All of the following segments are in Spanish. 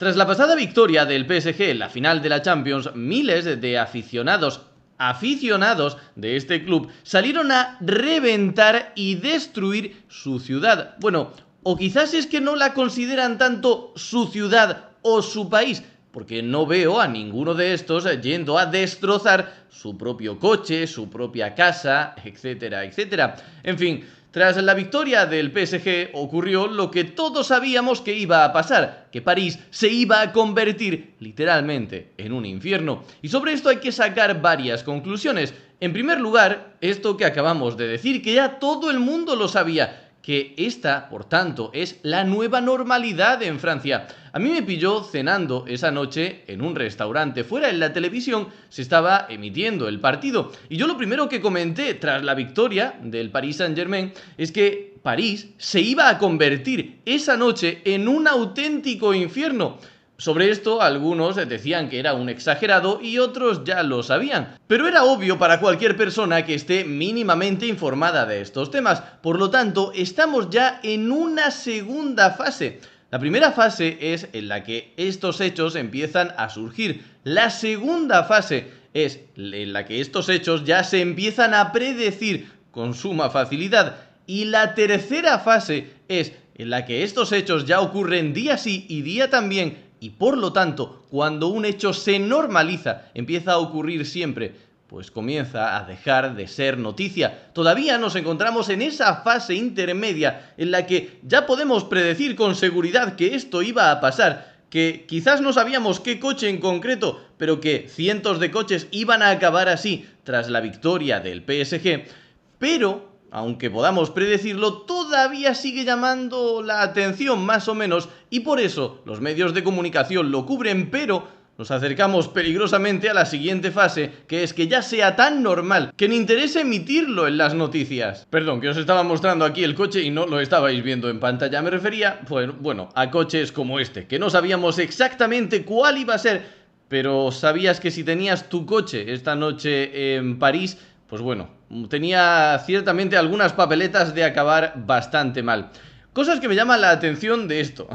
Tras la pasada victoria del PSG en la final de la Champions, miles de aficionados de este club salieron a reventar y destruir su ciudad. Bueno, o quizás es que no la consideran tanto su ciudad o su país, porque no veo a ninguno de estos yendo a destrozar su propio coche, su propia casa, etcétera, etcétera. En fin, tras la victoria del PSG ocurrió lo que todos sabíamos que iba a pasar, que París se iba a convertir literalmente en un infierno. Y sobre esto hay que sacar varias conclusiones. En primer lugar, esto que acabamos de decir, que ya todo el mundo lo sabía, que esta, por tanto, es la nueva normalidad en Francia. A mí me pilló cenando esa noche en un restaurante. Fuera en la televisión se estaba emitiendo el partido. Y yo lo primero que comenté tras la victoria del Paris Saint-Germain es que París se iba a convertir esa noche en un auténtico infierno. Sobre esto algunos decían que era un exagerado y otros ya lo sabían. Pero era obvio para cualquier persona que esté mínimamente informada de estos temas. Por lo tanto, estamos ya en una segunda fase. La primera fase es en la que estos hechos empiezan a surgir. La segunda fase es en la que estos hechos ya se empiezan a predecir con suma facilidad. Y la tercera fase es en la que estos hechos ya ocurren día sí y día también. Y por lo tanto, cuando un hecho se normaliza, empieza a ocurrir siempre, pues comienza a dejar de ser noticia. Todavía nos encontramos en esa fase intermedia en la que ya podemos predecir con seguridad que esto iba a pasar, que quizás no sabíamos qué coche en concreto, pero que cientos de coches iban a acabar así tras la victoria del PSG, pero aunque podamos predecirlo, todavía sigue llamando la atención más o menos, y por eso los medios de comunicación lo cubren, pero nos acercamos peligrosamente a la siguiente fase, que es que ya sea tan normal que ni interese emitirlo en las noticias. Perdón, que os estaba mostrando aquí el coche y no lo estabais viendo en pantalla. Me refería, pues, bueno, a coches como este, que no sabíamos exactamente cuál iba a ser, pero sabías que si tenías tu coche esta noche en París, pues bueno, tenía ciertamente algunas papeletas de acabar bastante mal. Cosas que me llaman la atención de esto.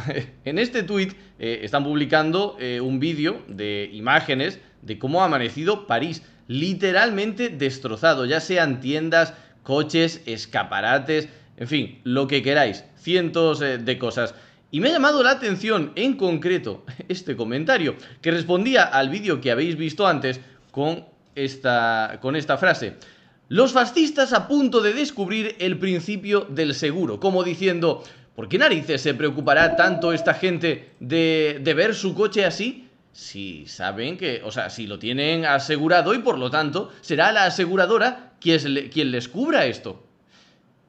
En este tuit están publicando un vídeo de imágenes de cómo ha amanecido París, literalmente destrozado, ya sean tiendas, coches, escaparates, en fin, lo que queráis, cientos de cosas. Y me ha llamado la atención en concreto este comentario, que respondía al vídeo que habéis visto antes con esta frase: los fascistas a punto de descubrir el principio del seguro, como diciendo, ¿por qué narices se preocupará tanto esta gente de ver su coche así? Si saben que, o sea, si lo tienen asegurado y por lo tanto será la aseguradora quien les cubra esto.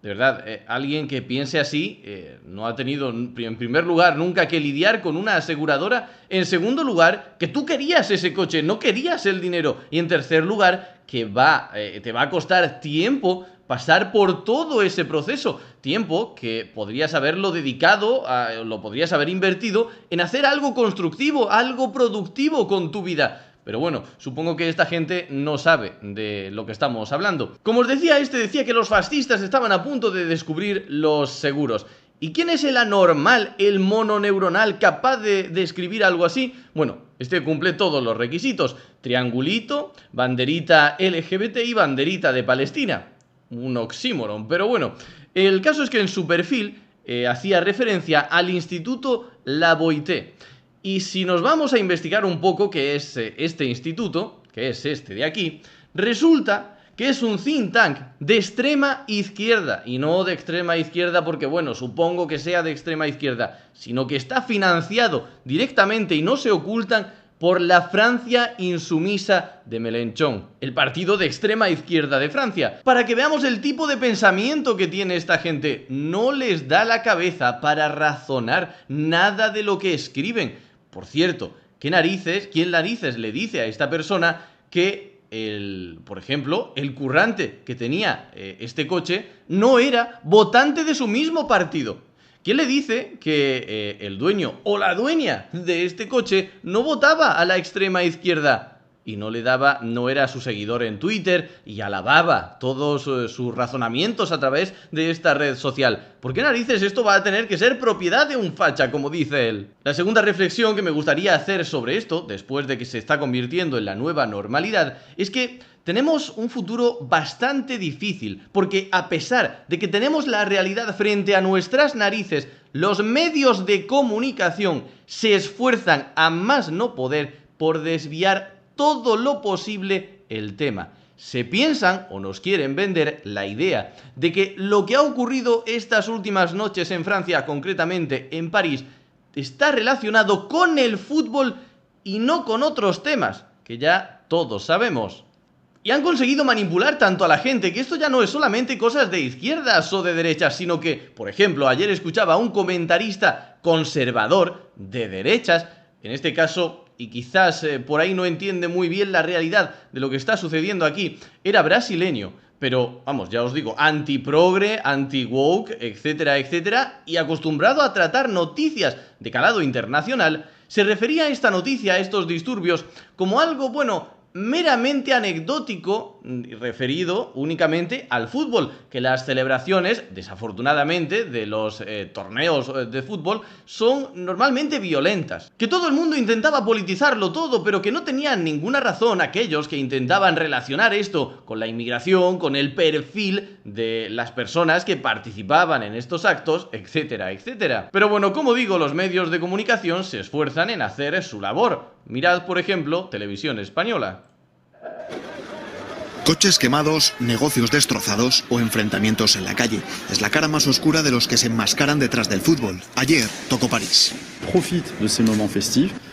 De verdad, alguien que piense así no ha tenido, en primer lugar, nunca que lidiar con una aseguradora. En segundo lugar, que tú querías ese coche, no querías el dinero. Y en tercer lugar, que te va a costar tiempo pasar por todo ese proceso. Tiempo que podrías haberlo dedicado, lo podrías haber invertido en hacer algo constructivo, algo productivo con tu vida. Pero bueno, supongo que esta gente no sabe de lo que estamos hablando. Como os decía, decía que los fascistas estaban a punto de descubrir los seguros. ¿Y quién es el anormal, el mononeuronal capaz de escribir algo así? Bueno, cumple todos los requisitos. Triangulito, banderita LGBT y banderita de Palestina. Un oxímoron, pero bueno. El caso es que en su perfil hacía referencia al Instituto Lavoisier. Y si nos vamos a investigar un poco qué es este instituto, que es este de aquí, resulta que es un think tank de extrema izquierda, y no de extrema izquierda porque, bueno, supongo que sea de extrema izquierda, sino que está financiado directamente y no se ocultan por la Francia insumisa de Mélenchon, el partido de extrema izquierda de Francia. Para que veamos el tipo de pensamiento que tiene esta gente, no les da la cabeza para razonar nada de lo que escriben. Por cierto, ¿quién narices le dice a esta persona que, por ejemplo, el currante que tenía este coche no era votante de su mismo partido? ¿Quién le dice que el dueño o la dueña de este coche no votaba a la extrema izquierda? y no era su seguidor en Twitter y alababa todos sus razonamientos a través de esta red social. ¿Por qué narices esto va a tener que ser propiedad de un facha, como dice él? La segunda reflexión que me gustaría hacer sobre esto, después de que se está convirtiendo en la nueva normalidad, es que tenemos un futuro bastante difícil, porque a pesar de que tenemos la realidad frente a nuestras narices, los medios de comunicación se esfuerzan a más no poder por desviar todo lo posible el tema. Se piensan o nos quieren vender la idea de que lo que ha ocurrido estas últimas noches en Francia, concretamente en París, está relacionado con el fútbol y no con otros temas, que ya todos sabemos. Y han conseguido manipular tanto a la gente que esto ya no es solamente cosas de izquierdas o de derechas, sino que, por ejemplo, ayer escuchaba a un comentarista conservador de derechas, en este caso, y quizás por ahí no entiende muy bien la realidad de lo que está sucediendo aquí, era brasileño, pero vamos, ya os digo, anti-progre, anti-woke, etcétera, etcétera, y acostumbrado a tratar noticias de calado internacional, se refería a esta noticia, a estos disturbios, como algo, bueno, meramente anecdótico, referido únicamente al fútbol, que las celebraciones, desafortunadamente, de los torneos de fútbol son normalmente violentas. Que todo el mundo intentaba politizarlo todo, pero que no tenían ninguna razón aquellos que intentaban relacionar esto con la inmigración, con el perfil de las personas que participaban en estos actos, etcétera, etcétera. Pero bueno, como digo, los medios de comunicación se esfuerzan en hacer su labor. Mirad, por ejemplo, Televisión Española. Coches quemados, negocios destrozados o enfrentamientos en la calle. Es la cara más oscura de los que se enmascaran detrás del fútbol. Ayer tocó París.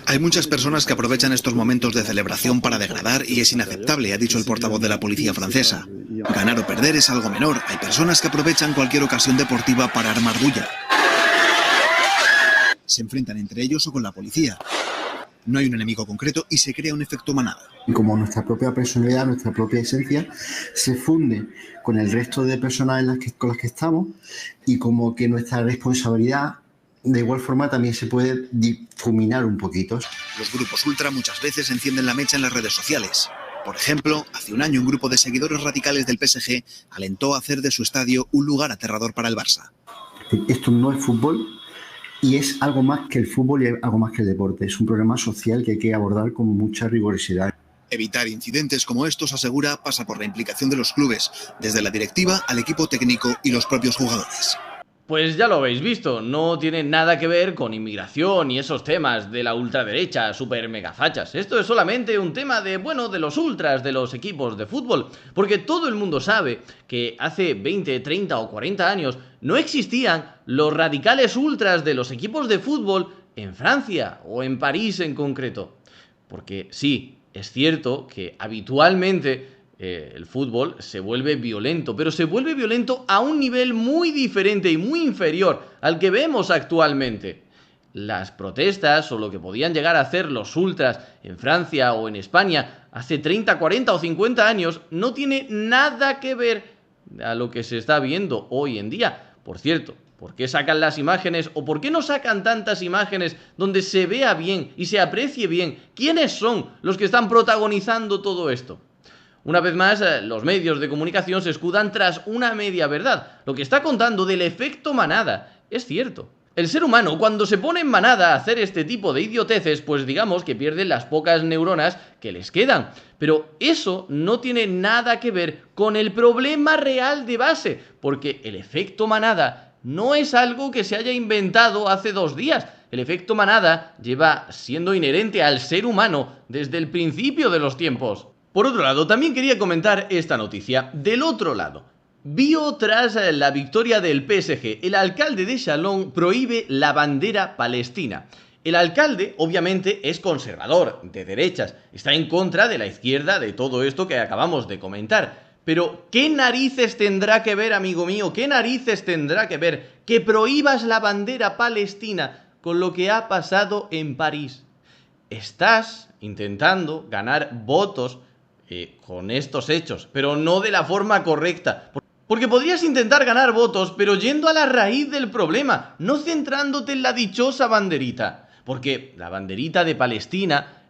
Hay muchas personas que aprovechan estos momentos de celebración para degradar y es inaceptable, ha dicho el portavoz de la policía francesa. Ganar o perder es algo menor. Hay personas que aprovechan cualquier ocasión deportiva para armar bulla. Se enfrentan entre ellos o con la policía. No hay un enemigo concreto y se crea un efecto manada. Como nuestra propia personalidad, nuestra propia esencia se funde con el resto de personas con las que estamos y como que nuestra responsabilidad de igual forma también se puede difuminar un poquito. Los grupos ultra muchas veces encienden la mecha en las redes sociales. Por ejemplo, hace un año un grupo de seguidores radicales del PSG alentó a hacer de su estadio un lugar aterrador para el Barça. Esto no es fútbol. Y es algo más que el fútbol y algo más que el deporte. Es un problema social que hay que abordar con mucha rigurosidad. Evitar incidentes como estos, asegura, pasa por la implicación de los clubes, desde la directiva al equipo técnico y los propios jugadores. Pues ya lo habéis visto, no tiene nada que ver con inmigración y esos temas de la ultraderecha, super megafachas. Esto es solamente un tema de, bueno, de los ultras, de los equipos de fútbol. Porque todo el mundo sabe que hace 20, 30 o 40 años no existían los radicales ultras de los equipos de fútbol en Francia o en París en concreto. Porque sí, es cierto que habitualmente el fútbol se vuelve violento, pero se vuelve violento a un nivel muy diferente y muy inferior al que vemos actualmente. Las protestas o lo que podían llegar a hacer los ultras en Francia o en España hace 30, 40 o 50 años no tiene nada que ver a lo que se está viendo hoy en día. Por cierto, ¿por qué sacan las imágenes o por qué no sacan tantas imágenes donde se vea bien y se aprecie bien quiénes son los que están protagonizando todo esto? Una vez más, los medios de comunicación se escudan tras una media verdad. Lo que está contando del efecto manada es cierto. El ser humano, cuando se pone en manada a hacer este tipo de idioteces, pues digamos que pierden las pocas neuronas que les quedan. Pero eso no tiene nada que ver con el problema real de base, porque el efecto manada no es algo que se haya inventado hace 2 días. El efecto manada lleva siendo inherente al ser humano desde el principio de los tiempos. Por otro lado, también quería comentar esta noticia. Del otro lado, Bio tras la victoria del PSG. El alcalde de Chalon prohíbe la bandera palestina. El alcalde, obviamente, es conservador, de derechas. Está en contra de la izquierda, de todo esto que acabamos de comentar. Pero, ¿qué narices tendrá que ver, amigo mío? ¿Qué narices tendrá que ver que prohíbas la bandera palestina con lo que ha pasado en París? Estás intentando ganar votos con estos hechos, pero no de la forma correcta. Porque podrías intentar ganar votos, pero yendo a la raíz del problema, no centrándote en la dichosa banderita. Porque la banderita de Palestina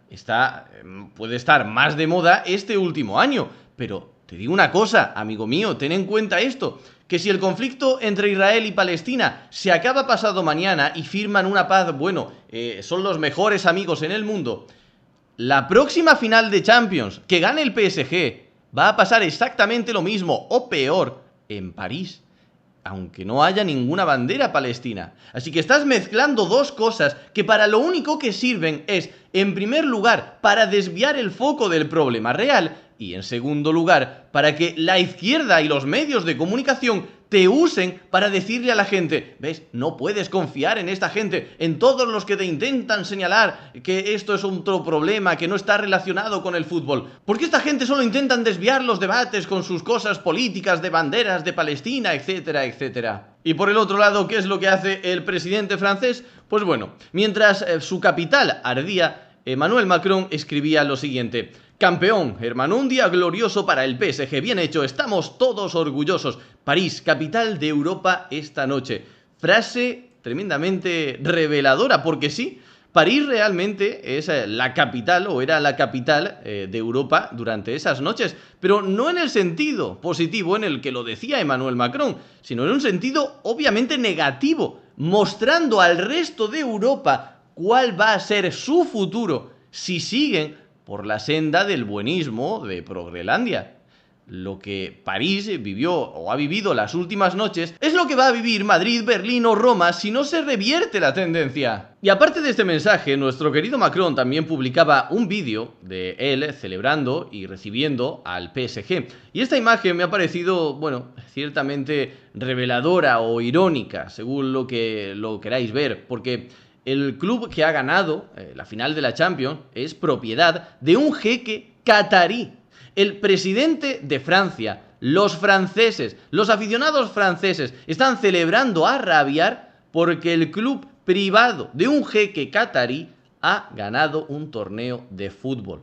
puede estar más de moda este último año. Pero te digo una cosa, amigo mío, ten en cuenta esto, que si el conflicto entre Israel y Palestina se acaba pasado mañana y firman una paz, bueno, son los mejores amigos en el mundo, la próxima final de Champions, que gane el PSG, va a pasar exactamente lo mismo o peor en París, aunque no haya ninguna bandera palestina. Así que estás mezclando dos cosas que para lo único que sirven es, en primer lugar, para desviar el foco del problema real y, en segundo lugar, para que la izquierda y los medios de comunicación te usen para decirle a la gente, ¿ves? No puedes confiar en esta gente, en todos los que te intentan señalar que esto es otro problema, que no está relacionado con el fútbol. Porque esta gente solo intentan desviar los debates con sus cosas políticas de banderas de Palestina, etcétera, etcétera. Y por el otro lado, ¿qué es lo que hace el presidente francés? Pues bueno, mientras su capital ardía, Emmanuel Macron escribía lo siguiente: campeón, hermano, un día glorioso para el PSG, bien hecho, estamos todos orgullosos. París, capital de Europa esta noche. Frase tremendamente reveladora, porque sí, París realmente es la capital, o era la capital de Europa durante esas noches, pero no en el sentido positivo en el que lo decía Emmanuel Macron, sino en un sentido obviamente negativo, mostrando al resto de Europa cuál va a ser su futuro si siguen por la senda del buenismo de Progrelandia. Lo que París vivió o ha vivido las últimas noches es lo que va a vivir Madrid, Berlín o Roma si no se revierte la tendencia. Y aparte de este mensaje, nuestro querido Macron también publicaba un vídeo de él celebrando y recibiendo al PSG. Y esta imagen me ha parecido, bueno, ciertamente reveladora o irónica, según lo que lo queráis ver, porque el club que ha ganado la final de la Champions es propiedad de un jeque catarí. El presidente de Francia, los franceses, los aficionados franceses están celebrando a rabiar porque el club privado de un jeque catarí ha ganado un torneo de fútbol.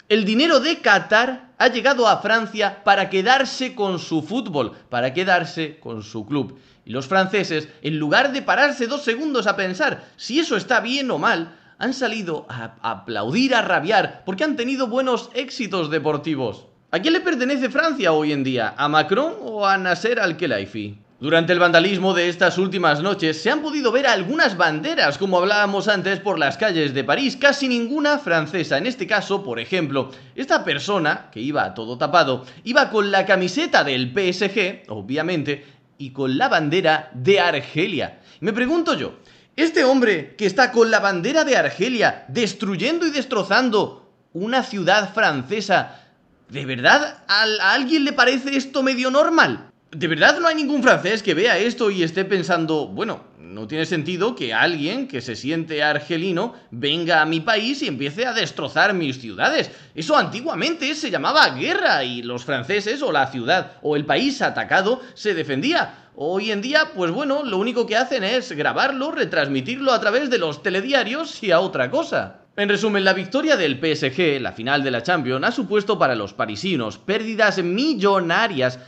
El dinero de Qatar ha llegado a Francia para quedarse con su fútbol, para quedarse con su club. Y los franceses, en lugar de pararse 2 segundos a pensar si eso está bien o mal, han salido a aplaudir, a rabiar, porque han tenido buenos éxitos deportivos. ¿A quién le pertenece Francia hoy en día? ¿A Macron o a Nasser Al-Khelaifi? Durante el vandalismo de estas últimas noches se han podido ver algunas banderas, como hablábamos antes, por las calles de París, casi ninguna francesa. En este caso, por ejemplo, esta persona, que iba todo tapado, iba con la camiseta del PSG, obviamente, y con la bandera de Argelia. Me pregunto yo, este hombre que está con la bandera de Argelia destruyendo y destrozando una ciudad francesa, ¿de verdad a alguien le parece esto medio normal? ¿De verdad no hay ningún francés que vea esto y esté pensando, bueno, no tiene sentido que alguien que se siente argelino venga a mi país y empiece a destrozar mis ciudades? Eso antiguamente se llamaba guerra y los franceses o la ciudad o el país atacado se defendía. Hoy en día, pues bueno, lo único que hacen es grabarlo, retransmitirlo a través de los telediarios y a otra cosa. En resumen, la victoria del PSG, la final de la Champions, ha supuesto para los parisinos pérdidas millonarias,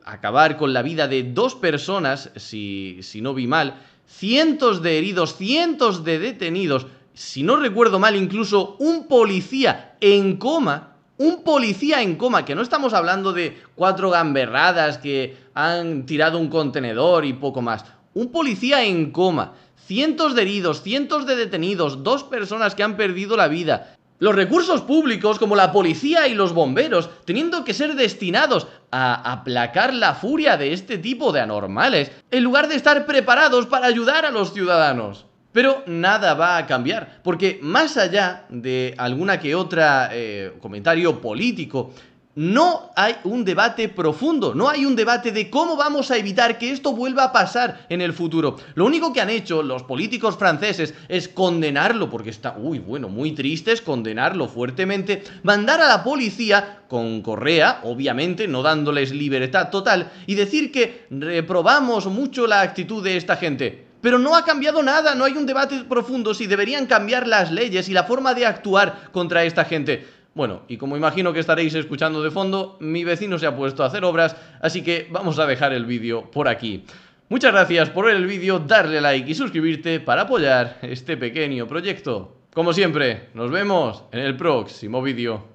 acabar con la vida de 2 personas, si no vi mal, cientos de heridos, cientos de detenidos, si no recuerdo mal, incluso un policía en coma, que no estamos hablando de 4 gamberradas que han tirado un contenedor y poco más, un policía en coma, cientos de heridos, cientos de detenidos, 2 personas que han perdido la vida. Los recursos públicos, como la policía y los bomberos, teniendo que ser destinados a aplacar la furia de este tipo de anormales, en lugar de estar preparados para ayudar a los ciudadanos. Pero nada va a cambiar, porque más allá de alguna que otra comentario político, no hay un debate profundo, no hay un debate de cómo vamos a evitar que esto vuelva a pasar en el futuro. Lo único que han hecho los políticos franceses es condenarlo, porque está, muy tristes, condenarlo fuertemente, mandar a la policía con correa, obviamente, no dándoles libertad total, y decir que reprobamos mucho la actitud de esta gente. Pero no ha cambiado nada, no hay un debate profundo si deberían cambiar las leyes y la forma de actuar contra esta gente. Bueno, y como imagino que estaréis escuchando de fondo, mi vecino se ha puesto a hacer obras, así que vamos a dejar el vídeo por aquí. Muchas gracias por ver el vídeo, darle like y suscribirte para apoyar este pequeño proyecto. Como siempre, nos vemos en el próximo vídeo.